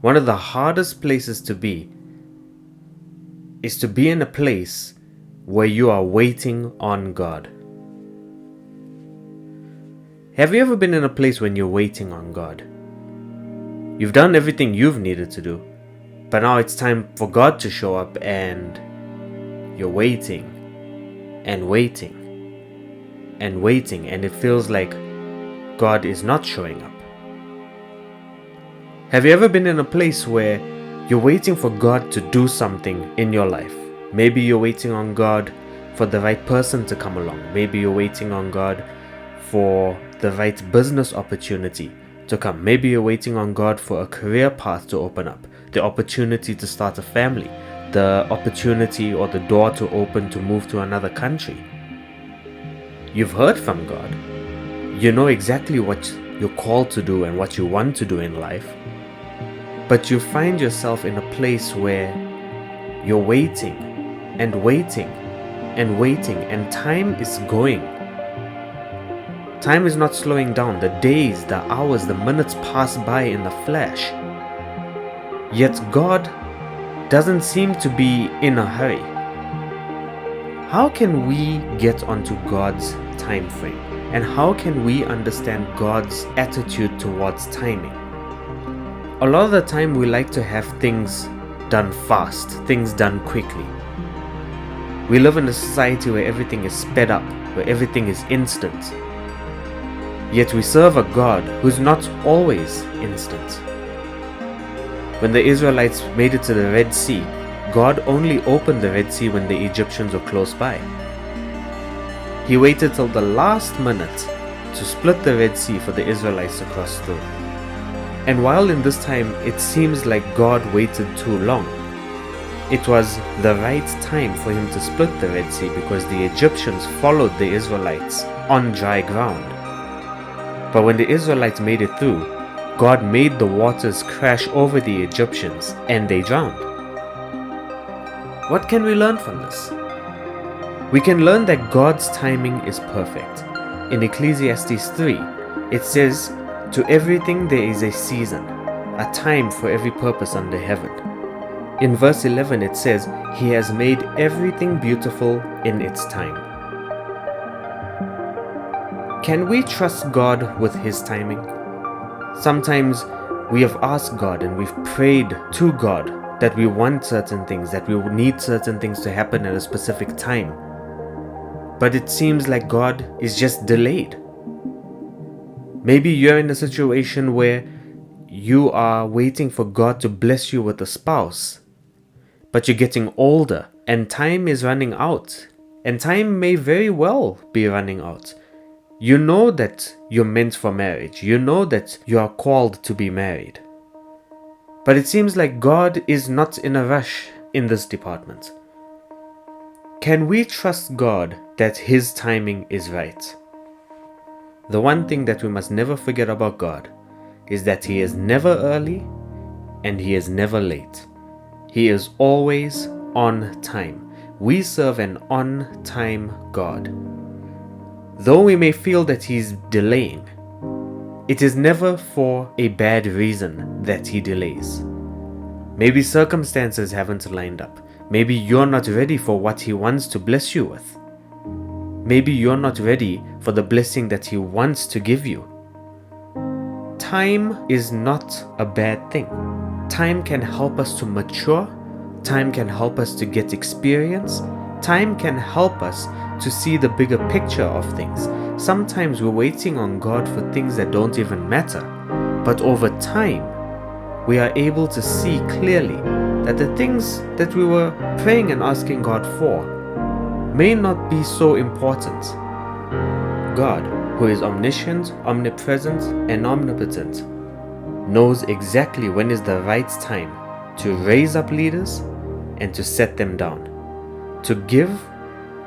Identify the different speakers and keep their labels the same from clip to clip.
Speaker 1: One of the hardest places to be is to be in a place where you are waiting on God. Have you ever been in a place when you're waiting on God? You've done everything you've needed to do, but now it's time for God to show up and you're waiting and waiting and waiting, and it feels like God is not showing up. Have you ever been in a place where you're waiting for God to do something in your life? Maybe you're waiting on God for the right person to come along. Maybe you're waiting on God for the right business opportunity to come. Maybe you're waiting on God for a career path to open up, the opportunity to start a family, the opportunity or the door to open to move to another country. You've heard from God. You know exactly what you're called to do and what you want to do in life. But you find yourself in a place where you're waiting and waiting and waiting, and time is going. Time is not slowing down. The days, the hours, the minutes pass by in a flash. Yet God doesn't seem to be in a hurry. How can we get onto God's time frame? And how can we understand God's attitude towards timing? A lot of the time we like to have things done fast, things done quickly. We live in a society where everything is sped up, where everything is instant. Yet we serve a God who's not always instant. When the Israelites made it to the Red Sea, God only opened the Red Sea when the Egyptians were close by. He waited till the last minute to split the Red Sea for the Israelites to cross through. And while in this time it seems like God waited too long, it was the right time for him to split the Red Sea because the Egyptians followed the Israelites on dry ground. But when the Israelites made it through, God made the waters crash over the Egyptians and they drowned. What can we learn from this? We can learn that God's timing is perfect. In Ecclesiastes 3, it says, "To everything there is a season, a time for every purpose under heaven." In verse 11 it says, "He has made everything beautiful in its time." Can we trust God with His timing? Sometimes we have asked God and we've prayed to God that we want certain things, that we need certain things to happen at a specific time. But it seems like God is just delayed. Maybe you're in a situation where you are waiting for God to bless you with a spouse, but you're getting older and time is running out, and time may very well be running out. You know that you're meant for marriage. You know that you are called to be married. But it seems like God is not in a rush in this department. Can we trust God that His timing is right? The one thing that we must never forget about God is that He is never early and He is never late. He is always on time. We serve an on-time God. Though we may feel that He's delaying, it is never for a bad reason that He delays. Maybe circumstances haven't lined up. Maybe you're not ready for what He wants to bless you with. Maybe you're not ready for the blessing that He wants to give you. Time is not a bad thing. Time can help us to mature. Time can help us to get experience. Time can help us to see the bigger picture of things. Sometimes we're waiting on God for things that don't even matter. But over time, we are able to see clearly that the things that we were praying and asking God for may not be so important. God, who is omniscient, omnipresent, and omnipotent, knows exactly when is the right time to raise up leaders and to set them down, to give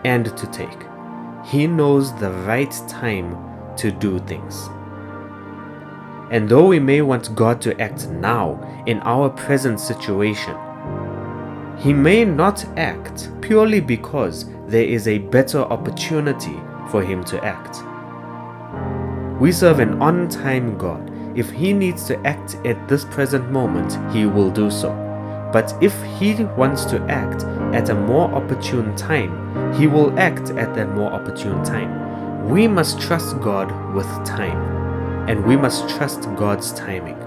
Speaker 1: and to take. He knows the right time to do things. And though we may want God to act now in our present situation, He may not act purely because there is a better opportunity for Him to act. We serve an on-time God, If He needs to act at this present moment, He will do so. But if He wants to act at a more opportune time, He will act at that more opportune time. We must trust God with time, and we must trust God's timing.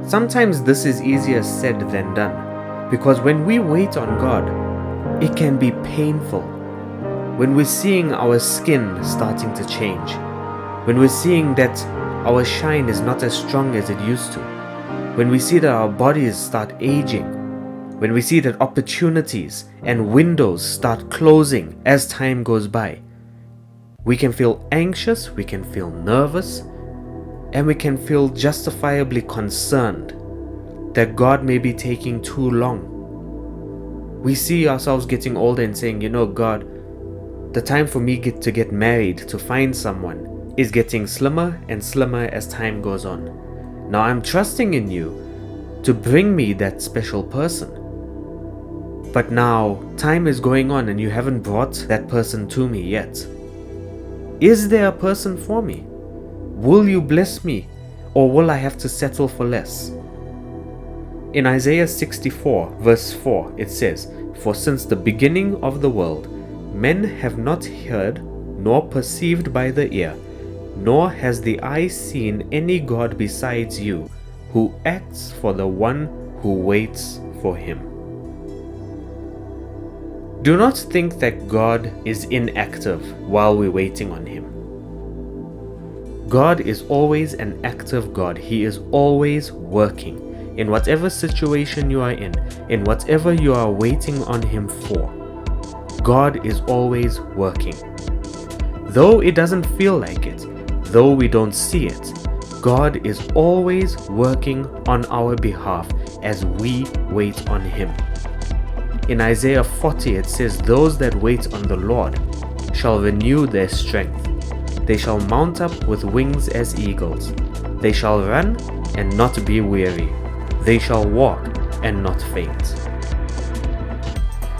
Speaker 1: Sometimes this is easier said than done, because when we wait on God, it can be painful. When we're seeing our skin starting to change, when we're seeing that our shine is not as strong as it used to, when we see that our bodies start aging, when we see that opportunities and windows start closing as time goes by, we can feel anxious, we can feel nervous, and we can feel justifiably concerned that God may be taking too long. We see ourselves getting older and saying, God, the time for me to get married, to find someone, is getting slimmer and slimmer as time goes on. Now I'm trusting in you to bring me that special person. But now time is going on and you haven't brought that person to me yet. Is there a person for me? Will you bless me, or will I have to settle for less? In Isaiah 64 verse 4 it says, "For since the beginning of the world, men have not heard, nor perceived by the ear, nor has the eye seen any God besides you, who acts for the one who waits for Him." Do not think that God is inactive while we're waiting on Him. God is always an active God. He is always working. In whatever situation you are in whatever you are waiting on Him for, God is always working. Though it doesn't feel like it, though we don't see it, God is always working on our behalf as we wait on Him. In Isaiah 40 it says, "Those that wait on the Lord shall renew their strength. They shall mount up with wings as eagles. They shall run and not be weary. They shall walk and not faint."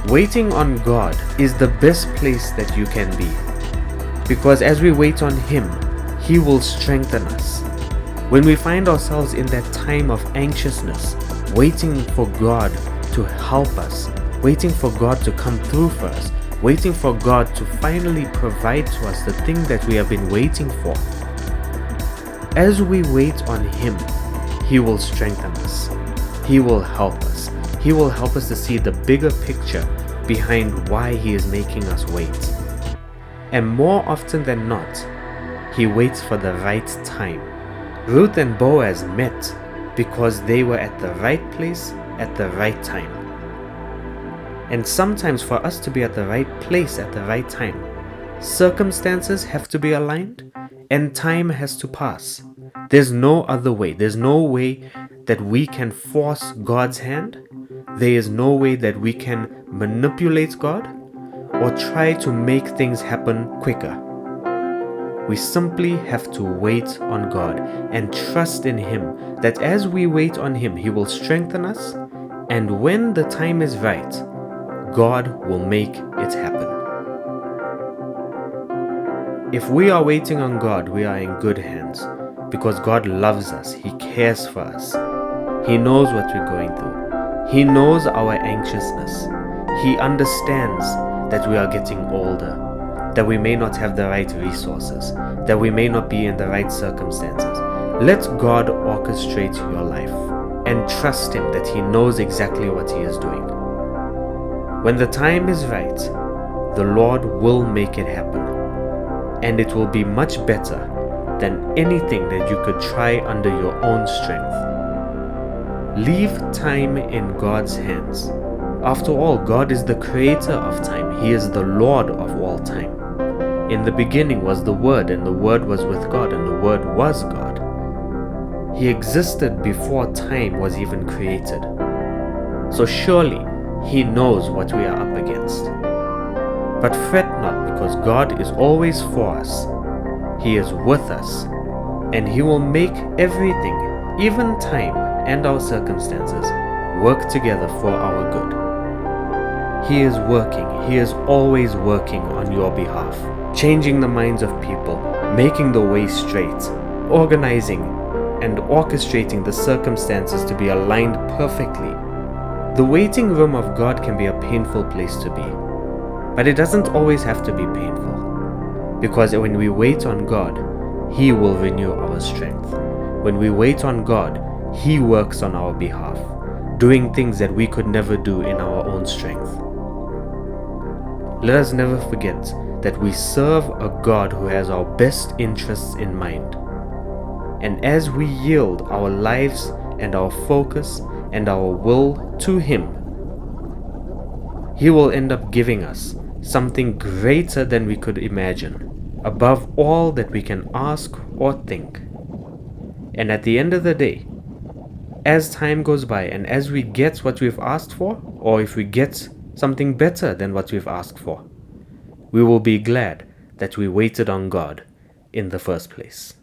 Speaker 1: Waiting on God is the best place that you can be, because as we wait on Him, He will strengthen us. When we find ourselves in that time of anxiousness, waiting for God to help us, waiting for God to come through for us, waiting for God to finally provide to us the thing that we have been waiting for, as we wait on Him, He will strengthen us. He will help us. He will help us to see the bigger picture behind why He is making us wait. And more often than not, He waits for the right time. Ruth and Boaz met because they were at the right place at the right time. And sometimes for us to be at the right place at the right time, circumstances have to be aligned and time has to pass. There's no other way. There's no way that we can force God's hand. There is no way that we can manipulate God or try to make things happen quicker. We simply have to wait on God and trust in Him, that as we wait on Him, He will strengthen us, and when the time is right, God will make it happen. If we are waiting on God, we are in good hands, because God loves us. He cares for us. He knows what we're going through. He knows our anxiousness. He understands that we are getting older, that we may not have the right resources, that we may not be in the right circumstances. Let God orchestrate your life and trust Him that He knows exactly what He is doing. When the time is right, the Lord will make it happen, and it will be much better than anything that you could try under your own strength. Leave time in God's hands. After all, God is the creator of time. He is the Lord of all time. In the beginning was the Word, and the Word was with God, and the Word was God. He existed before time was even created. So surely He knows what we are up against. But fret not, because God is always for us. He is with us, and He will make everything, even time and our circumstances, work together for our good. He is working. He is always working on your behalf, changing the minds of people, making the way straight, organizing and orchestrating the circumstances to be aligned perfectly. The waiting room of God can be a painful place to be, but it doesn't always have to be painful, because when we wait on God, He will renew our strength. When we wait on God, He works on our behalf, doing things that we could never do in our own strength. Let us never forget that we serve a God who has our best interests in mind. And as we yield our lives and our focus and our will to Him, He will end up giving us something greater than we could imagine, above all that we can ask or think. And at the end of the day, as time goes by and as we get what we've asked for, or if we get something better than what we've asked for, we will be glad that we waited on God in the first place.